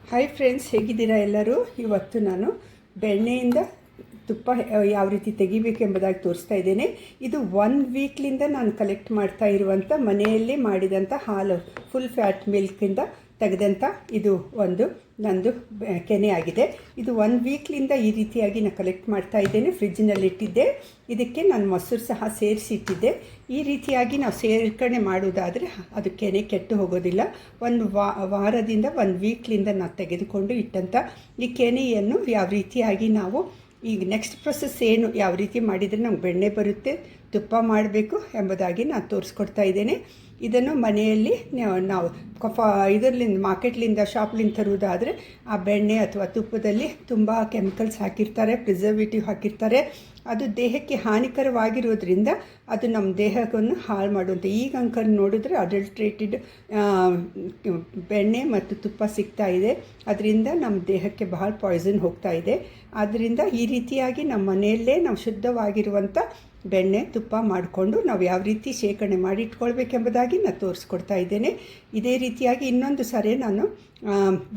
Hi friends, ಹೇಗಿದ್ದೀರಾ ಎಲ್ಲರೂ? ಇವತ್ತು ನಾನು ಬೆಣ್ಣೆಯಿಂದ ತುಪ್ಪ ಯಾವ ರೀತಿ ತೆಗಿಬೇಕೆಂಬುದಾಗಿ ತೋರಿಸ್ತಾ ಇದ್ದೇನೆ. ಇದು 1 ವೀಕ್ಲಿಂದ ನಾನು ಕಲೆಕ್ಟ್ ಮಾಡ್ತಾ ಇರುವಂಥ ಮನೆಯಲ್ಲೇ ಮಾಡಿದಂಥ ಹಾಲು, ಫುಲ್ ಫ್ಯಾಟ್ ಮಿಲ್ಕಿಂದ ತೆಗೆದಂಥ ಇದು ಒಂದು ನಂದು ಕೆನೆ ಆಗಿದೆ. ಇದು 1 ವೀಕ್ಲಿಂದ ಈ ರೀತಿಯಾಗಿ ನಾನು ಕಲೆಕ್ಟ್ ಮಾಡ್ತಾ ಇದ್ದೇನೆ. ಫ್ರಿಜ್ಜಿನಲ್ಲಿ ಇಟ್ಟಿದ್ದೆ. ಇದಕ್ಕೆ ನಾನು ಮೊಸರು ಸಹ ಸೇರಿಸಿ ಇಟ್ಟಿದ್ದೆ. ಈ ರೀತಿಯಾಗಿ ನಾವು ಸೇರ್ಕರಣೆ ಮಾಡೋದಾದರೆ ಅದು ಕೆನೆ ಕೆಟ್ಟು ಹೋಗೋದಿಲ್ಲ. ಒಂದು ವಾರದಿಂದ 1 ವೀಕ್ಲಿಂದ ನಾವು ತೆಗೆದುಕೊಂಡು ಇಟ್ಟಂಥ ಈ ಕೆನೆಯನ್ನು ಯಾವ ರೀತಿಯಾಗಿ ನಾವು ಈಗ ನೆಕ್ಸ್ಟ್ ಪ್ರೊಸೆಸ್ ಏನು, ಯಾವ ರೀತಿ ಮಾಡಿದರೆ ನಮ್ಗೆ ಬೆಣ್ಣೆ ಬರುತ್ತೆ, ತುಪ್ಪ ಮಾಡಬೇಕು ಎಂಬುದಾಗಿ ನಾನು ತೋರಿಸ್ಕೊಡ್ತಾ ಇದ್ದೇನೆ. ಇದನ್ನು ಮನೆಯಲ್ಲಿ ನಾವು ಇದರಿಂದ ಮಾರ್ಕೆಟ್ಲಿಂದ ಶಾಪ್ಲಿಂದ ತರುವುದಾದರೆ ಆ ಬೆಣ್ಣೆ ಅಥವಾ ತುಪ್ಪದಲ್ಲಿ ತುಂಬ ಕೆಮಿಕಲ್ಸ್ ಹಾಕಿರ್ತಾರೆ, ಪ್ರಿಸರ್ವೇಟಿವ್ ಹಾಕಿರ್ತಾರೆ. ಅದು ದೇಹಕ್ಕೆ ಹಾನಿಕರವಾಗಿರೋದ್ರಿಂದ ಅದು ನಮ್ಮ ದೇಹವನ್ನು ಹಾಳು ಮಾಡುವಂಥ. ಈಗ ಅಂಕರ್ ನೋಡಿದ್ರೆ ಅಡಲ್ಟ್ರೇಟೆಡ್ ಬೆಣ್ಣೆ ಮತ್ತು ತುಪ್ಪ ಸಿಗ್ತಾ ಇದೆ. ಅದರಿಂದ ನಮ್ಮ ದೇಹಕ್ಕೆ ಬಹಳ ಪಾಯ್ಸನ್ ಹೋಗ್ತಾ ಇದೆ. ಆದ್ದರಿಂದ ಈ ರೀತಿಯಾಗಿ ನಮ್ಮ ಮನೆಯಲ್ಲೇ ನಾವು ಶುದ್ಧವಾಗಿರುವಂಥ ಬೆಣ್ಣೆ ತುಪ್ಪ ಮಾಡಿಕೊಂಡು ನಾವು ಯಾವ ರೀತಿ ಶೇಖರಣೆ ಮಾಡಿ ಇಟ್ಕೊಳ್ಬೇಕೆಂಬುದಾಗಿ ನಾನು ತೋರಿಸ್ಕೊಡ್ತಾ ಇದ್ದೇನೆ. ಇದೇ ರೀತಿಯಾಗಿ ಇನ್ನೊಂದು ಸಾರಿ ನಾನು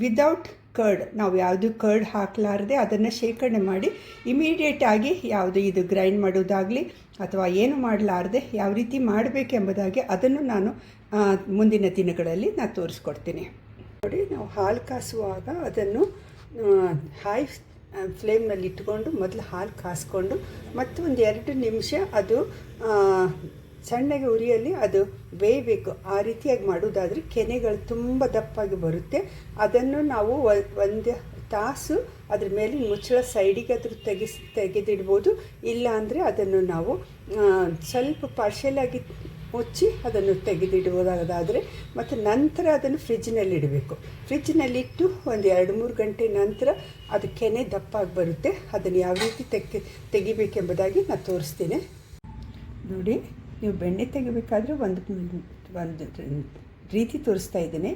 ವಿದೌಟ್ ಕರ್ಡ್, ನಾವು ಯಾವುದು ಕರ್ಡ್ ಹಾಕಲಾರದೆ ಅದನ್ನು ಶೇಖರಣೆ ಮಾಡಿ ಇಮಿಡಿಯೇಟಾಗಿ ಯಾವುದು ಇದು ಗ್ರೈಂಡ್ ಮಾಡೋದಾಗಲಿ ಅಥವಾ ಏನು ಮಾಡಲಾರದೆ ಯಾವ ರೀತಿ ಮಾಡಬೇಕೆಂಬುದಾಗಿ ಅದನ್ನು ನಾನು ಮುಂದಿನ ದಿನಗಳಲ್ಲಿ ನಾನು ತೋರಿಸ್ಕೊಡ್ತೀನಿ. ನೋಡಿ, ನಾವು ಹಾಲು ಕಾಸುವಾಗ ಅದನ್ನು ಹೈ ಫ್ಲೇಮ್ನಲ್ಲಿ ಇಟ್ಕೊಂಡು ಮೊದಲು ಹಾಲು ಕಾಸ್ಕೊಂಡು ಮತ್ತು ಒಂದು 2 ನಿಮಿಷ ಅದು ಸಣ್ಣಗೆ ಉರಿಯಲ್ಲಿ ಅದು ಬೇಯಬೇಕು. ಆ ರೀತಿಯಾಗಿ ಮಾಡೋದಾದರೆ ಕೆನೆಗಳು ತುಂಬ ದಪ್ಪಾಗಿ ಬರುತ್ತೆ. ಅದನ್ನು ನಾವು 1 ತಾಸು ಅದ್ರ ಮೇಲೆ ಮುಚ್ಚಳ ಸೈಡಿಗೆ ಅದ್ರ ತೆಗೆದಿಡ್ಬೋದು. ಇಲ್ಲ ಅಂದರೆ ಅದನ್ನು ನಾವು ಸ್ವಲ್ಪ ಪಾರ್ಷಲಾಗಿ ಮುಚ್ಚಿ ಅದನ್ನು ತೆಗೆದಿಡುವುದಾದರೆ ಮತ್ತು ನಂತರ ಅದನ್ನು ಫ್ರಿಜ್ಜಿನಲ್ಲಿಡಬೇಕು. ಫ್ರಿಜ್ಜಿನಲ್ಲಿಟ್ಟು ಒಂದು 2-3 ಗಂಟೆ ನಂತರ ಅದು ಕೆನೆ ದಪ್ಪಾಗಿ ಬರುತ್ತೆ. ಅದನ್ನು ಯಾವ ರೀತಿ ತೆಗಿಬೇಕೆಂಬುದಾಗಿ ನಾನು ತೋರಿಸ್ತೀನಿ. ನೋಡಿ, ನೀವು ಬೆಣ್ಣೆ ತೆಗಿಬೇಕಾದ್ರೆ ಒಂದು ರೀತಿ ತೋರಿಸ್ತಾ ಇದ್ದೇನೆ.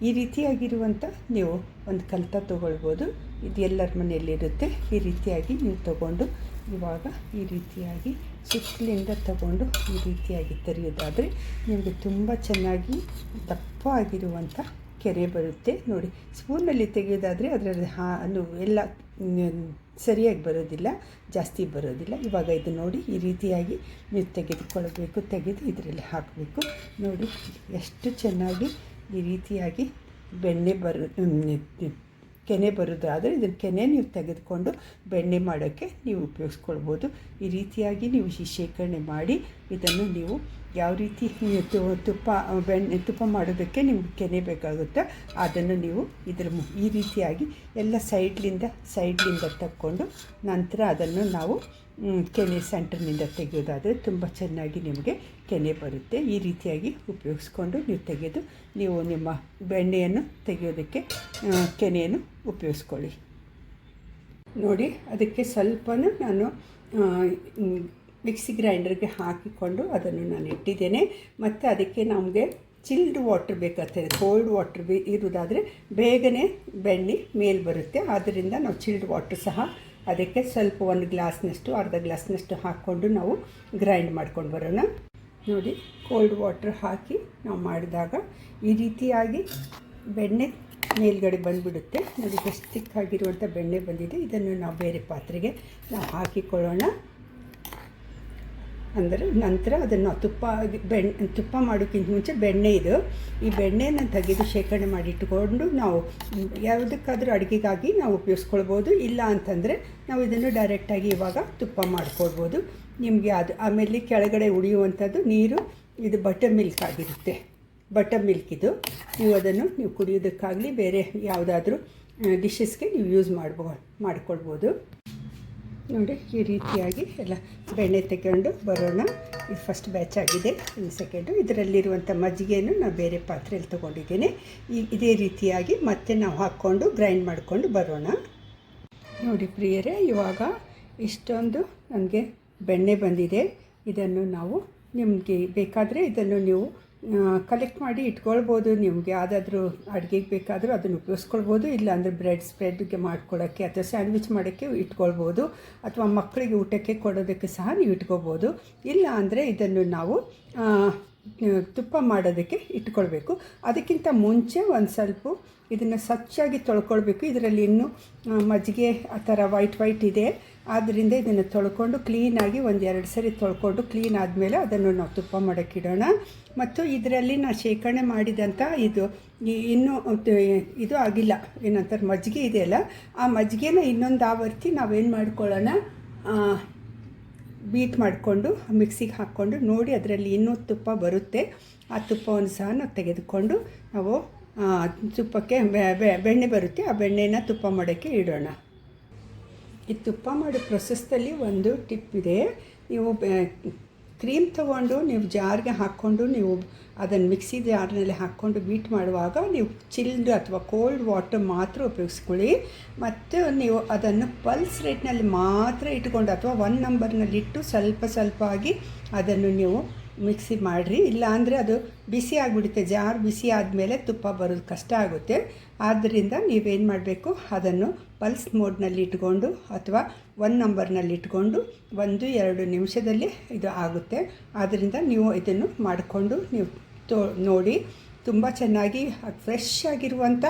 ಈ ರೀತಿಯಾಗಿರುವಂಥ ನೀವು ಒಂದು ಕಲ್ತ ತೊಗೊಳ್ಬೋದು. ಇದು ಎಲ್ಲರ ಮನೆಯಲ್ಲಿರುತ್ತೆ. ಈ ರೀತಿಯಾಗಿ ನೀವು ತಗೊಂಡು ಇವಾಗ ಈ ರೀತಿಯಾಗಿ ಸುತ್ತಲಿಂದ ತಗೊಂಡು ಈ ರೀತಿಯಾಗಿ ತೆರೆಯೋದಾದರೆ ನಿಮಗೆ ತುಂಬ ಚೆನ್ನಾಗಿ ದಪ್ಪ ಆಗಿರುವಂಥ ಕೆನೆ ಬರುತ್ತೆ. ನೋಡಿ, ಸ್ಪೂನಲ್ಲಿ ತೆಗೆಯೋದಾದರೆ ಅದರಲ್ಲಿ ಹಾಲು ಎಲ್ಲ ಸರಿಯಾಗಿ ಬರೋದಿಲ್ಲ, ಜಾಸ್ತಿ ಬರೋದಿಲ್ಲ. ಇವಾಗ ಇದು ನೋಡಿ, ಈ ರೀತಿಯಾಗಿ ನೀವು ತೆಗೆದು ಇದರಲ್ಲಿ ಹಾಕಬೇಕು. ನೋಡಿ ಎಷ್ಟು ಚೆನ್ನಾಗಿ ಈ ರೀತಿಯಾಗಿ ಬೆಣ್ಣೆ ಕೆನೆ ಬರೋದಾದರೆ ಇದನ್ನು ಕೆನೆ ನೀವು ತೆಗೆದುಕೊಂಡು ಬೆಣ್ಣೆ ಮಾಡೋಕ್ಕೆ ನೀವು ಉಪಯೋಗಿಸ್ಕೊಳ್ಬೋದು. ಈ ರೀತಿಯಾಗಿ ನೀವು ಶೇಖರಣೆ ಮಾಡಿ ಇದನ್ನು ನೀವು ಯಾವ ರೀತಿ ತುಪ್ಪ ಮಾಡೋದಕ್ಕೆ ನಿಮ್ಗೆ ಕೆನೆ ಬೇಕಾಗುತ್ತೋ ಅದನ್ನು ನೀವು ಈ ರೀತಿಯಾಗಿ ಎಲ್ಲ ಸೈಡ್ಲಿಂದ ತಕ್ಕೊಂಡು ನಂತರ ಅದನ್ನು ನಾವು ಕೆನೆ ಸೆಂಟರ್ನಿಂದ ತೆಗೆಯೋದಾದರೆ ತುಂಬ ಚೆನ್ನಾಗಿ ನಿಮಗೆ ಕೆನೆ ಬರುತ್ತೆ. ಈ ರೀತಿಯಾಗಿ ಉಪಯೋಗಿಸ್ಕೊಂಡು ನೀವು ನಿಮ್ಮ ಬೆಣ್ಣೆಯನ್ನು ತೆಗೆಯೋದಕ್ಕೆ ಕೆನೆಯನ್ನು ಉಪಯೋಗಿಸ್ಕೊಳ್ಳಿ. ನೋಡಿ, ಅದಕ್ಕೆ ಸ್ವಲ್ಪ ನಾನು ಮಿಕ್ಸಿ ಗ್ರೈಂಡರ್ಗೆ ಹಾಕಿಕೊಂಡು ಅದನ್ನು ನಾನು ಇಟ್ಟಿದ್ದೇನೆ. ಮತ್ತು ಅದಕ್ಕೆ ನಮಗೆ ಚಿಲ್ಡ್ ವಾಟರ್ ಬೇಕಾಗ್ತದೆ. ಕೋಲ್ಡ್ ವಾಟರ್ ಇರೋದಾದರೆ ಬೇಗನೆ ಬೆಣ್ಣೆ ಮೇಲೆ ಬರುತ್ತೆ. ಆದ್ದರಿಂದ ನಾವು ಚಿಲ್ಡ್ ವಾಟರ್ ಸಹ ಅದಕ್ಕೆ ಸ್ವಲ್ಪ 1 ಗ್ಲಾಸ್ನಷ್ಟು, ಅರ್ಧ ಗ್ಲಾಸ್ನಷ್ಟು ಹಾಕ್ಕೊಂಡು ನಾವು ಗ್ರೈಂಡ್ ಮಾಡ್ಕೊಂಡು ಬರೋಣ. ನೋಡಿ, ಕೋಲ್ಡ್ ವಾಟರ್ ಹಾಕಿ ನಾವು ಮಾಡಿದಾಗ ಈ ರೀತಿಯಾಗಿ ಬೆಣ್ಣೆ ಮೇಲ್ಗಡೆ ಬಂದುಬಿಡುತ್ತೆ. ನೋಡಿ, ಎಷ್ಟು ತಿಕ್ಕಾಗಿರುವಂಥ ಬೆಣ್ಣೆ ಬಂದಿದೆ. ಇದನ್ನು ನಾವು ಬೇರೆ ಪಾತ್ರೆಗೆ ನಾವು ಹಾಕಿಕೊಳ್ಳೋಣ. ಅಂದರೆ ನಂತರ ಅದನ್ನು ತುಪ್ಪ ಮಾಡೋಕ್ಕಿಂತ ಮುಂಚೆ ಈ ಬೆಣ್ಣೆಯನ್ನು ತೆಗೆದು ಶೇಖರಣೆ ಮಾಡಿಟ್ಟುಕೊಂಡು ನಾವು ಯಾವುದಕ್ಕಾದರೂ ಅಡುಗೆಗಾಗಿ ನಾವು ಉಪಯೋಗಿಸ್ಕೊಳ್ಬೋದು. ಇಲ್ಲ ಅಂತಂದರೆ ನಾವು ಇದನ್ನು ಡೈರೆಕ್ಟಾಗಿ ಇವಾಗ ತುಪ್ಪ ಮಾಡ್ಕೊಳ್ಬೋದು. ನಿಮಗೆ ಅದು ಆಮೇಲೆ ಕೆಳಗಡೆ ಉಳಿಯುವಂಥದ್ದು ನೀರು, ಇದು ಬಟರ್ ಮಿಲ್ಕ್ ಆಗಿರುತ್ತೆ. ಬಟರ್ ಮಿಲ್ಕ್ ಇದು. ನೀವು ಅದನ್ನು ಕುಡಿಯೋದಕ್ಕಾಗಲಿ ಬೇರೆ ಯಾವುದಾದ್ರೂ ಡಿಶಸ್ಗೆ ನೀವು ಯೂಸ್ ಮಾಡ್ಕೊಳ್ಬೋದು. ನೋಡಿ, ಈ ರೀತಿಯಾಗಿ ಎಲ್ಲ ಬೆಣ್ಣೆ ತೆಗೆದು ಬರೋಣ. ಇದು ಫಸ್ಟ್ ಬ್ಯಾಚ್ ಆಗಿದೆ. ಇನ್ನು ಸೆಕೆಂಡು ಇದರಲ್ಲಿರುವಂಥ ಮಜ್ಜಿಗೆಯನ್ನು ನಾನು ಬೇರೆ ಪಾತ್ರೆಯಲ್ಲಿ ತೊಗೊಂಡಿದ್ದೇನೆ. ಇದೇ ರೀತಿಯಾಗಿ ಮತ್ತೆ ನಾವು ಹಾಕ್ಕೊಂಡು ಗ್ರೈಂಡ್ ಮಾಡಿಕೊಂಡು ಬರೋಣ. ನೋಡಿ ಪ್ರಿಯರೇ, ಇವಾಗ ಇಷ್ಟೊಂದು ನನಗೆ ಬೆಣ್ಣೆ ಬಂದಿದೆ. ಇದನ್ನು ನಾವು ನಿಮಗೆ ಬೇಕಾದರೆ ಇದನ್ನು ನೀವು ಕಲೆಕ್ಟ್ ಮಾಡಿ ಇಟ್ಕೊಳ್ಬೋದು. ನಿಮಗೆ ಯಾವುದಾದ್ರೂ ಅಡುಗೆಗೆ ಬೇಕಾದರೂ ಅದನ್ನು ಉಪಯೋಗಿಸ್ಕೊಳ್ಬೋದು. ಇಲ್ಲಾಂದರೆ ಬ್ರೆಡ್ ಸ್ಪ್ರೆಡ್ಗೆ ಮಾಡ್ಕೊಳ್ಳೋಕ್ಕೆ ಅಥವಾ ಸ್ಯಾಂಡ್ವಿಚ್ ಮಾಡೋಕ್ಕೆ ಇಟ್ಕೊಳ್ಬೋದು. ಅಥವಾ ಮಕ್ಕಳಿಗೆ ಊಟಕ್ಕೆ ಕೊಡೋದಕ್ಕೆ ಸಹ ನೀವು ಇಟ್ಕೋಬೋದು. ಇಲ್ಲ ಅಂದರೆ ಇದನ್ನು ನಾವು ತುಪ್ಪ ಮಾಡೋದಕ್ಕೆ ಇಟ್ಕೊಳ್ಬೇಕು. ಅದಕ್ಕಿಂತ ಮುಂಚೆ ಒಂದು ಸ್ವಲ್ಪ ಇದನ್ನು ಸ್ವಚ್ಛಾಗಿ ತೊಳ್ಕೊಳ್ಬೇಕು. ಇದರಲ್ಲಿ ಇನ್ನೂ ಮಜ್ಜಿಗೆ ಆ ಥರ ವೈಟ್ ಇದೆ. ಆದ್ದರಿಂದ ಇದನ್ನು ತೊಳ್ಕೊಂಡು ಕ್ಲೀನಾಗಿ 1-2 ಸರಿ ತೊಳ್ಕೊಂಡು ಕ್ಲೀನ್ ಆದಮೇಲೆ ಅದನ್ನು ನಾವು ತುಪ್ಪ ಮಾಡೋಕ್ಕಿಡೋಣ. ಮತ್ತು ಇದರಲ್ಲಿ ನಾನು ಶೇಖರಣೆ ಮಾಡಿದಂಥ ಇನ್ನೂ ಇದು ಆಗಿಲ್ಲ, ಏನಂತಾರೆ ಮಜ್ಜಿಗೆ ಇದೆಯಲ್ಲ, ಆ ಮಜ್ಜಿಗೆನ ಇನ್ನೊಂದು ಆವರ್ತಿ ನಾವೇನು ಮಾಡ್ಕೊಳ್ಳೋಣ, ಬೀಟ್ ಮಾಡಿಕೊಂಡು ಮಿಕ್ಸಿಗೆ ಹಾಕ್ಕೊಂಡು ನೋಡಿ ಅದರಲ್ಲಿ ಇನ್ನೂ ತುಪ್ಪ ಬರುತ್ತೆ. ಆ ತುಪ್ಪವನ್ನು ಸಹ ನಾವು ತೆಗೆದುಕೊಂಡು ನಾವು ತುಪ್ಪಕ್ಕೆ ಬೆಣ್ಣೆ ಬರುತ್ತೆ, ಆ ಬೆಣ್ಣೆನ ತುಪ್ಪ ಮಾಡೋಕ್ಕೆ ಇಡೋಣ. ಈ ತುಪ್ಪ ಮಾಡೋ ಪ್ರೊಸೆಸ್ದಲ್ಲಿ ಒಂದು ಟಿಪ್ ಇದೆ. ನೀವು ಕ್ರೀಮ್ ತೊಗೊಂಡು ನೀವು ಜಾರ್ಗೆ ಹಾಕ್ಕೊಂಡು ನೀವು ಅದನ್ನು ಮಿಕ್ಸಿ ಜಾರ್ನಲ್ಲಿ ಹಾಕ್ಕೊಂಡು ಬೀಟ್ ಮಾಡುವಾಗ ನೀವು ಚಿಲ್ಡ್ ಅಥವಾ ಕೋಲ್ಡ್ ವಾಟರ್ ಮಾತ್ರ ಉಪಯೋಗಿಸ್ಕೊಳ್ಳಿ. ಮತ್ತು ನೀವು ಅದನ್ನು ಪಲ್ಸ್ ರೇಟ್ನಲ್ಲಿ ಮಾತ್ರ ಇಟ್ಕೊಂಡು ಅಥವಾ 1 ನಂಬರ್ನಲ್ಲಿಟ್ಟು ಸ್ವಲ್ಪ ಆಗಿ ಅದನ್ನು ನೀವು ಮಿಕ್ಸಿ ಮಾಡಿರಿ. ಇಲ್ಲಾಂದರೆ ಅದು ಬಿಸಿ ಆಗಿಬಿಡುತ್ತೆ. ಜಾರ್ ಬಿಸಿ ಆದಮೇಲೆ ತುಪ್ಪ ಬರೋದು ಕಷ್ಟ ಆಗುತ್ತೆ. ಆದ್ದರಿಂದ ನೀವೇನು ಮಾಡಬೇಕು, ಅದನ್ನು ಪಲ್ಸ್ ಮೋಡ್ನಲ್ಲಿ ಇಟ್ಕೊಂಡು ಅಥವಾ 1 ನಂಬರ್ನಲ್ಲಿ ಇಟ್ಕೊಂಡು 1-2 ನಿಮಿಷದಲ್ಲಿ ಇದು ಆಗುತ್ತೆ. ಆದ್ದರಿಂದ ನೀವು ಇದನ್ನು ಮಾಡಿಕೊಂಡು ನೀವು ನೋಡಿ ತುಂಬ ಚೆನ್ನಾಗಿ ಫ್ರೆಶ್ ಆಗಿರುವಂಥ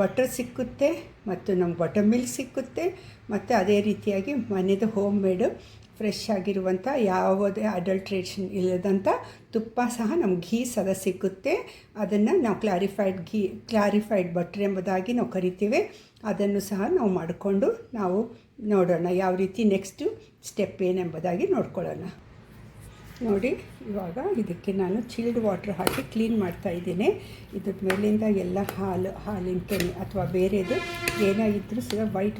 ಬಟರ್ ಸಿಕ್ಕುತ್ತೆ ಮತ್ತು ನಮ್ಗೆ ಬಟರ್ ಮಿಲ್ಕ್ ಸಿಕ್ಕುತ್ತೆ. ಮತ್ತು ಅದೇ ರೀತಿಯಾಗಿ ಮನೆಯದು ಹೋಮ್ ಮೇಡು ಫ್ರೆಶ್ ಆಗಿರುವಂಥ ಯಾವುದೇ ಅಡಲ್ಟ್ರೇಷನ್ ಇಲ್ಲದಂಥ ತುಪ್ಪ ಸಹ ನಮ್ಗೆ ಘೀ ಸಹ ಸಿಕ್ಕುತ್ತೆ. ಅದನ್ನು ನಾವು ಕ್ಲಾರಿಫೈಡ್ ಬಟರ್ ಎಂಬುದಾಗಿ ನಾವು ಕರಿತೀವಿ. ಅದನ್ನು ಸಹ ನಾವು ಮಾಡಿಕೊಂಡು ನಾವು ನೋಡೋಣ ಯಾವ ರೀತಿ ನೆಕ್ಸ್ಟು ಸ್ಟೆಪ್ ಏನೆಂಬುದಾಗಿ ನೋಡ್ಕೊಳ್ಳೋಣ. ನೋಡಿ, ಇವಾಗ ಇದಕ್ಕೆ ನಾನು ಚಿಲ್ಡ್ ವಾಟರ್ ಹಾಕಿ ಕ್ಲೀನ್ ಮಾಡ್ತಾಯಿದ್ದೀನಿ. ಇದ್ರ ಮೇಲಿಂದ ಎಲ್ಲ ಹಾಲಿನ ಕೆನೆ ಅಥವಾ ಬೇರೆದು ಏನೇ ಇದ್ದರೂ ಸಹ ವೈಟ್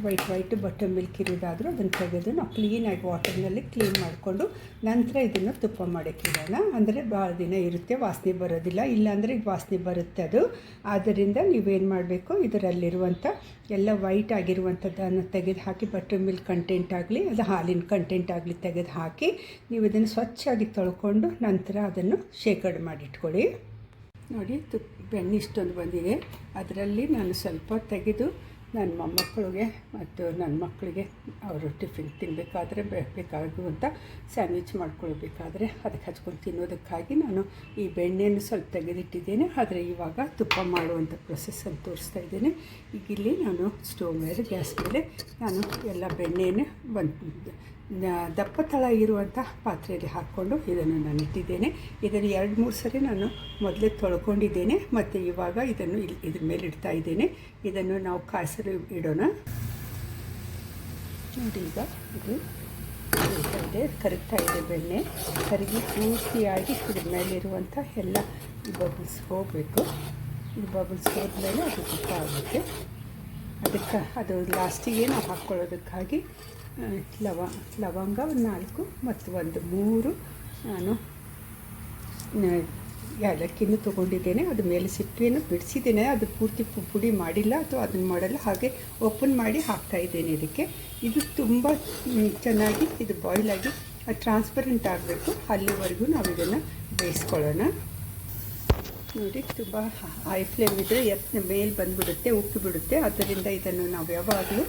ಬಟರ್ ಮಿಲ್ಕ್ ಇರೋದಾದರೂ ಅದನ್ನು ತೆಗೆದು ನಾವು ಕ್ಲೀನಾಗಿ ವಾಟರ್ನಲ್ಲಿ ಕ್ಲೀನ್ ಮಾಡಿಕೊಂಡು ನಂತರ ಇದನ್ನು ತುಪ್ಪ ಮಾಡೋಕ್ಕಿಡೋಣ. ಅಂದರೆ ಭಾಳ ದಿನ ಇರುತ್ತೆ, ವಾಸನೆ ಬರೋದಿಲ್ಲ. ಇಲ್ಲಾಂದರೆ ಇದು ವಾಸನೆ ಬರುತ್ತೆ ಅದು. ಆದ್ದರಿಂದ ನೀವೇನು ಮಾಡಬೇಕು, ಇದರಲ್ಲಿರುವಂಥ ಎಲ್ಲ ವೈಟ್ ಆಗಿರುವಂಥದ್ದನ್ನು ತೆಗೆದು ಹಾಕಿ ಬಟರ್ ಮಿಲ್ಕ್ ಕಂಟೆಂಟ್ ಆಗಲಿ ಅದು ಹಾಲಿನ ಕಂಟೆಂಟ್ ಆಗಲಿ ತೆಗೆದು ಹಾಕಿ ನೀವು ಇದನ್ನು ಸ್ವಚ್ಛಾಗಿ ತೊಳ್ಕೊಂಡು ನಂತರ ಅದನ್ನು ಶೇಖರಣೆ ಮಾಡಿಟ್ಕೊಳ್ಳಿ. ನೋಡಿ, ಬೆಣ್ಣೆ ಇಷ್ಟೊಂದು ಬಂದಿದೆ. ಅದರಲ್ಲಿ ನಾನು ಸ್ವಲ್ಪ ತೆಗೆದು ನನ್ನ ಮೊಮ್ಮಕ್ಕಳಿಗೆ ಮತ್ತು ನನ್ನ ಮಕ್ಕಳಿಗೆ ಅವರು ಟಿಫಿನ್ ತಿನ್ನಬೇಕಾದ್ರೆ ಬೇಕಾಗುವಂಥ ಸ್ಯಾಂಡ್ವಿಚ್ ಮಾಡ್ಕೊಳ್ಬೇಕಾದ್ರೆ ಅದಕ್ಕೆ ಹಚ್ಕೊಂಡು ತಿನ್ನೋದಕ್ಕಾಗಿ ನಾನು ಈ ಬೆಣ್ಣೆಯನ್ನು ಸ್ವಲ್ಪ ತೆಗೆದಿಟ್ಟಿದ್ದೇನೆ. ಆದರೆ ಇವಾಗ ತುಪ್ಪ ಮಾಡುವಂಥ ಪ್ರೊಸೆಸ್ಸನ್ನು ತೋರಿಸ್ತಾ ಇದ್ದೇನೆ. ಈಗ ಇಲ್ಲಿ ನಾನು ಸ್ಟೋವ್ ಮೇಲೆ ಗ್ಯಾಸ್ ಮೇಲೆ ನಾನು ಎಲ್ಲ ಬೆಣ್ಣೆಯನ್ನು ದಪ್ಪ ತಳ ಇರುವಂಥ ಪಾತ್ರೆಯಲ್ಲಿ ಹಾಕ್ಕೊಂಡು ಇದನ್ನು ನಾನು ಇಟ್ಟಿದ್ದೇನೆ. ಇದನ್ನು 2-3 ಸರಿ ನಾನು ಮೊದಲೇ ತೊಳ್ಕೊಂಡಿದ್ದೇನೆ. ಮತ್ತು ಇವಾಗ ಇದನ್ನು ಇದ್ರ ಮೇಲೆ ಇಡ್ತಾ ಇದ್ದೇನೆ. ಇದನ್ನು ನಾವು ಕಾಯಿಸಲು ಇಡೋಣ. ನೋಡಿ, ಈಗ ಇದು ಕರಗ್ತಾ ಇದೆ. ಬೆಣ್ಣೆ ಕರಗಿ ಪೂರ್ತಿಯಾಗಿ ಇದ್ರ ಮೇಲಿರುವಂಥ ಎಲ್ಲ ಬಬಲ್ಸ್ ಹೋಗಬೇಕು. ಈ ಬಬಲ್ಸ್ ಹೋದ್ಮೇಲೆ ಅದು ತುಪ್ಪ ಆಗುತ್ತೆ. ಅದಕ್ಕೆ ಅದು ಲಾಸ್ಟಿಗೆ ನಾವು ಹಾಕ್ಕೊಳ್ಳೋದಕ್ಕಾಗಿ ಲವಂಗ 4 ಮತ್ತು 3 ನಾನು ಏಲಕ್ಕಿನೂ ತೊಗೊಂಡಿದ್ದೇನೆ. ಅದು ಮೇಲೆ ಸಿಪ್ಪೆಯನ್ನು ಬಿಡಿಸಿದ್ದೇನೆ. ಅದು ಪೂರ್ತಿ ಪುಡಿ ಮಾಡಿಲ್ಲ ಅಥವಾ ಅದನ್ನು ಮಾಡಲ್ಲ, ಹಾಗೆ ಓಪನ್ ಮಾಡಿ ಹಾಕ್ತಾಯಿದ್ದೇನೆ ಇದಕ್ಕೆ. ಇದು ತುಂಬ ಚೆನ್ನಾಗಿ ಇದು ಬಾಯ್ಲ್ ಆಗಿ ಟ್ರಾನ್ಸ್ಪರೆಂಟ್ ಆಗಬೇಕು. ಅಲ್ಲಿವರೆಗೂ ನಾವು ಇದನ್ನು ಬೇಯಿಸ್ಕೊಳ್ಳೋಣ. ನೋಡಿ, ತುಂಬ ಹೈ ಫ್ಲೇಮ್ ಇದ್ದರೆ ಮೇಲೆ ಬಂದುಬಿಡುತ್ತೆ, ಉಕ್ಕಿಬಿಡುತ್ತೆ. ಆದ್ದರಿಂದ ಇದನ್ನು ನಾವು ಯಾವಾಗಲೂ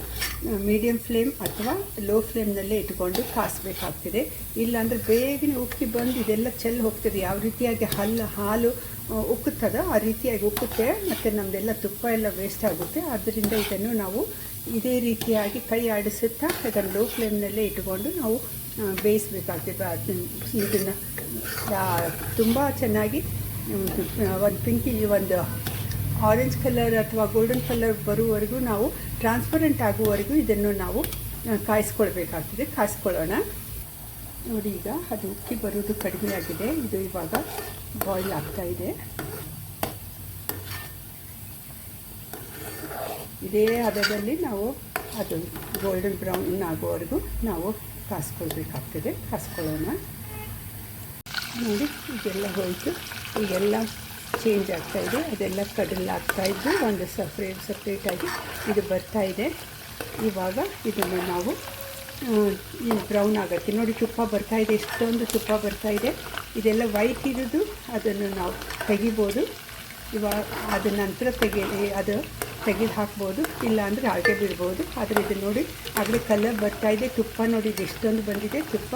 ಮೀಡಿಯಮ್ ಫ್ಲೇಮ್ ಅಥವಾ ಲೋ ಫ್ಲೇಮ್ನಲ್ಲೇ ಇಟ್ಕೊಂಡು ಕಾಯಿಸ್ಬೇಕಾಗ್ತದೆ. ಇಲ್ಲಾಂದರೆ ಬೇಗನೆ ಉಕ್ಕಿ ಬಂದು ಇದೆಲ್ಲ ಚೆಲ್ಲಿ ಹೋಗ್ತದೆ. ಯಾವ ರೀತಿಯಾಗಿ ಹಾಲು ಉಕ್ಕುತ್ತದೋ ಆ ರೀತಿಯಾಗಿ ಉಕ್ಕುತ್ತೆ ಮತ್ತು ನಮ್ಮದೆಲ್ಲ ತುಪ್ಪ ಎಲ್ಲ ವೇಸ್ಟ್ ಆಗುತ್ತೆ. ಆದ್ದರಿಂದ ಇದನ್ನು ನಾವು ಇದೇ ರೀತಿಯಾಗಿ ಕೈ ಆಡಿಸುತ್ತಾ ಇದನ್ನು ಲೋ ಫ್ಲೇಮ್ನಲ್ಲೇ ಇಟ್ಕೊಂಡು ನಾವು ಬೇಯಿಸಬೇಕಾಗ್ತದೆ. ಇದನ್ನು ತುಂಬ ಚೆನ್ನಾಗಿ ಒಂದು ಆರೆಂಜ್ ಕಲರ್ ಅಥವಾ ಗೋಲ್ಡನ್ ಕಲರ್ ಬರುವವರೆಗೂ ನಾವು ಟ್ರಾನ್ಸ್ಪರೆಂಟ್ ಆಗುವವರೆಗೂ ಇದನ್ನು ನಾವು ಕಾಯಿಸ್ಕೊಳ್ಳೋಣ. ನೋಡಿ, ಈಗ ಅದು ಉಕ್ಕಿ ಬರೋದು ಕಡಿಮೆ ಆಗಿದೆ. ಇದು ಇವಾಗ ಬಾಯ್ಲ್ ಆಗ್ತಾಯಿದೆ. ಇದೇ ಹದದಲ್ಲಿ ನಾವು ಅದು ಗೋಲ್ಡನ್ ಬ್ರೌನ್ ಆಗುವವರೆಗೂ ನಾವು ಕಾಯಿಸ್ಕೊಳ್ಳೋಣ. ನೋಡಿ, ಇದೆಲ್ಲ ಹೋಯಿತು. ಈಗೆಲ್ಲ ಚೇಂಜ್ ಆಗ್ತಾಯಿದೆ. ಅದೆಲ್ಲ ಕಡಲಾಗ್ತಾಯಿದ್ದು ಒಂದು ಸಪ್ರೇಟಾಗಿ ಇದು ಬರ್ತಾಯಿದೆ. ಇವಾಗ ಇದನ್ನು ನಾವು ಬ್ರೌನ್ ಆಗುತ್ತೆ. ನೋಡಿ, ತುಪ್ಪ ಬರ್ತಾಯಿದೆ, ಎಷ್ಟೊಂದು ತುಪ್ಪ ಬರ್ತಾಯಿದೆ. ಇದೆಲ್ಲ ವೈಟ್ ಇರೋದು ಅದನ್ನು ನಾವು ತೆಗಿಬೋದು. ಇವಾಗ ಅದ ನಂತರ ತೆಗೆದು ಹಾಕ್ಬೋದು, ಇಲ್ಲಾಂದರೆ ಹಾಗೆ ಬಿಡ್ಬೋದು. ಆದರೆ ಇದು ನೋಡಿ, ಆಗಲೇ ಕಲರ್ ಬರ್ತಾಯಿದೆ. ತುಪ್ಪ ನೋಡಿ, ಇದು ಎಷ್ಟೊಂದು ಬಂದಿದೆ ತುಪ್ಪ.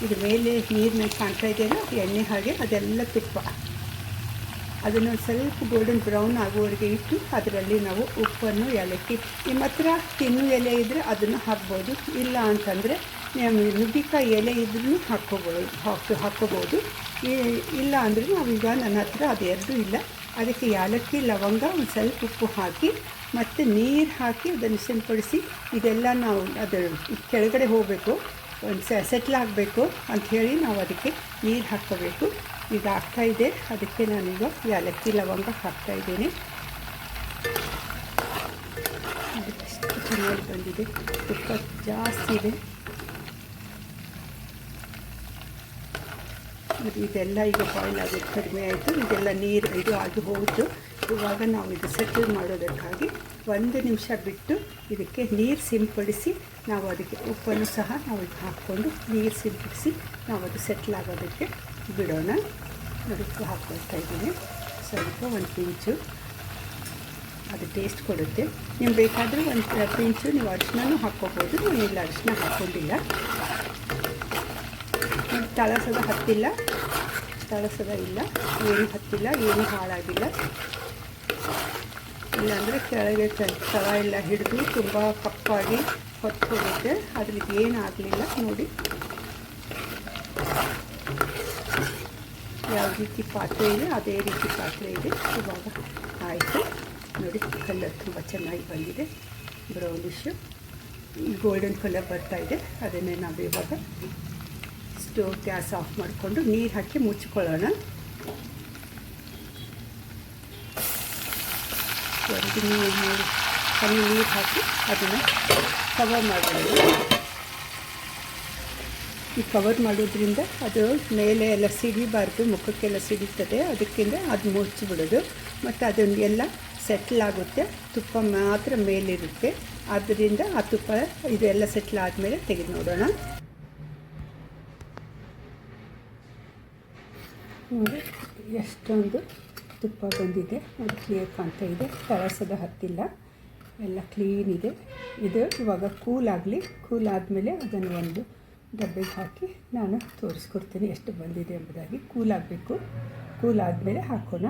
ಇದು ಮೇಲೆ ನೀರಿನಲ್ಲಿ ಕಾಣ್ತಾ ಇದೆಯಲ್ಲ ಎಣ್ಣೆ ಹಾಗೆ ಅದೆಲ್ಲ ತುಪ್ಪ. ಅದನ್ನು ಸ್ವಲ್ಪ ಗೋಲ್ಡನ್ ಬ್ರೌನ್ ಆಗುವವರೆಗೆ ಇಟ್ಟು ಅದರಲ್ಲಿ ನಾವು ಉಪ್ಪನ್ನು, ಏಲಕ್ಕಿ, ನಿಮ್ಮ ಹತ್ರ ತಿನ್ನು ಎಲೆ ಇದ್ದರೆ ಅದನ್ನು ಹಾಕ್ಬೋದು. ಇಲ್ಲ ಅಂತಂದರೆ ನುಗ್ಗಿಕಾಯಿ ಎಲೆ ಇದ್ರೂ ಹಾಕ್ಕೋಬೋದು. ಇಲ್ಲ ಅಂದರೆ ನಾವೀಗ ನನ್ನ ಹತ್ರ ಅದೆರಡೂ ಇಲ್ಲ, ಅದಕ್ಕೆ ಏಲಕ್ಕಿ, ಲವಂಗ, ಒಂದು ಸ್ವಲ್ಪ ಉಪ್ಪು ಹಾಕಿ ಮತ್ತು ನೀರು ಹಾಕಿ ಅದನ್ನು ಸಿಂಪಡಿಸಿ ಇದೆಲ್ಲ ನಾವು ಅದು ಕೆಳಗಡೆ ಹೋಗಬೇಕು, ಒಂದು ಸೆಟ್ಲ್ ಆಗಬೇಕು ಅಂಥೇಳಿ ನಾವು ಅದಕ್ಕೆ ನೀರು ಹಾಕ್ಕೋಬೇಕು. ಈಗ ಆಗ್ತಾಯಿದೆ, ಅದಕ್ಕೆ ನಾನೀಗ ಏಲಕ್ಕಿ, ಲವಂಗ ಹಾಕ್ತಾಯಿದ್ದೇನೆ. ಅದಕ್ಕೆ ಚೆನ್ನಾಗಿ ಬಂದಿದೆ, ತುಪ್ಪ ಜಾಸ್ತಿ ಇದೆ. ಇದೆಲ್ಲ ಈಗ ಬಾಯ್ಲ್ ಆಗೋದು ಕಡಿಮೆ ಆಯಿತು, ಇದೆಲ್ಲ ನೀರು ಇದು ಆಗಿ ಹೋಯಿತು. ಇವಾಗ ನಾವು ಇದು ಸೆಟಲ್ ಮಾಡೋದಕ್ಕಾಗಿ 1 ನಿಮಿಷ ಬಿಟ್ಟು ಇದಕ್ಕೆ ನೀರು ಸಿಂಪಡಿಸಿ ನಾವು ಅದಕ್ಕೆ ಉಪ್ಪನ್ನು ಸಹ ನಾವು ಹಾಕ್ಕೊಂಡು ನೀರು ಸಿಂಪಡಿಸಿ ನಾವು ಅದು ಸೆಟ್ಲ್ ಆಗೋದಕ್ಕೆ ಬಿಡೋಣ. ಅದಕ್ಕೆ ಹಾಕ್ಕೊಳ್ತಾ ಇದ್ದೀನಿ ಸ್ವಲ್ಪ, 1 ಪಿಂಚು, ಅದು ಟೇಸ್ಟ್ ಕೊಡುತ್ತೆ. ನೀವು ಬೇಕಾದರೆ 1 ಪಿಂಚು ನೀವು ಅರಿಶಿನೂ ಹಾಕ್ಕೋಬೋದು. ನಾನಿಲ್ಲ ಅರಿಶಿನ ಹಾಕ್ಕೊಂಡಿಲ್ಲ. ತಳಸದ ಹತ್ತಿಲ್ಲ, ತಳಸದ ಇಲ್ಲ, ಏನು ಹತ್ತಿಲ್ಲ, ಏನು ಹಾಳಾಗಿಲ್ಲ. ಇಲ್ಲಾಂದರೆ ಕೆಳಗೆ ತಳ ಎಲ್ಲ ಹಿಡಿದು ತುಂಬ ಕಪ್ಪಾಗಿ ಹೊತ್ತು ಹೋಗುತ್ತೆ. ಅದ್ರಿಗೆ ಏನು ಆಗಲಿಲ್ಲ ನೋಡಿ. ಯಾವ ರೀತಿ ಪಾತ್ರೆ ಇದೆ ಅದೇ ರೀತಿ ಪಾತ್ರೆ ಇದೆ. ಇವಾಗ ಆಯಿತು ನೋಡಿ, ಕಲರ್ ತುಂಬ ಚೆನ್ನಾಗಿ ಬಂದಿದೆ, ಬ್ರೌನಿಶು ಗೋಲ್ಡನ್ ಕಲರ್ ಬರ್ತಾಯಿದೆ. ಅದನ್ನೇ ನಾವು ಇವಾಗ ಸ್ಟೋವ್ ಗ್ಯಾಸ್ ಆಫ್ ಮಾಡಿಕೊಂಡು ನೀರು ಹಾಕಿ ಮುಚ್ಕೊಳ್ಳೋಣ. 2 ನೀರು ಹಾಕಿ ಅದನ್ನು ಕವರ್ ಮಾಡೋಣ. ಈ ಕವರ್ ಮಾಡೋದ್ರಿಂದ ಅದು ಮೇಲೆ ಎಲ್ಲ ಸಿಡಿಬಾರ್ದು, ಮುಖಕ್ಕೆಲ್ಲ ಸಿಡಿತದೆ. ಅದಕ್ಕಿಂತ ಅದು ಮುಚ್ಚಿಬಿಡೋದು ಮತ್ತು ಅದನ್ನು ಎಲ್ಲ ಸೆಟ್ಲ್ ಆಗುತ್ತೆ. ತುಪ್ಪ ಮಾತ್ರ ಮೇಲಿರುತ್ತೆ. ಆದ್ದರಿಂದ ಆ ತುಪ್ಪ ಇದೆಲ್ಲ ಸೆಟ್ಲ್ ಆದಮೇಲೆ ತೆಗೆದು ನೋಡೋಣ. ನೋಡಿ ಎಷ್ಟೊಂದು ತುಪ್ಪ ಬಂದಿದೆ, ಅದು ಕ್ಲಿಯರ್ ಕಾಣ್ತಾ ಇದೆ. ತಳಸದ ಹತ್ತಿಲ್ಲ, ಎಲ್ಲ ಕ್ಲೀನ್ ಇದೆ. ಇದು ಇವಾಗ ಕೂಲ್ ಆದಮೇಲೆ ಅದನ್ನು ಒಂದು ಡಬ್ಬೆಗೆ ಹಾಕಿ ನಾನು ತೋರಿಸ್ಕೊಡ್ತೀನಿ ಎಷ್ಟು ಬಂದಿದೆ ಎಂಬುದಾಗಿ. ಕೂಲ್ ಆಗಬೇಕು, ಕೂಲ್ ಆದಮೇಲೆ ಹಾಕೋಣ.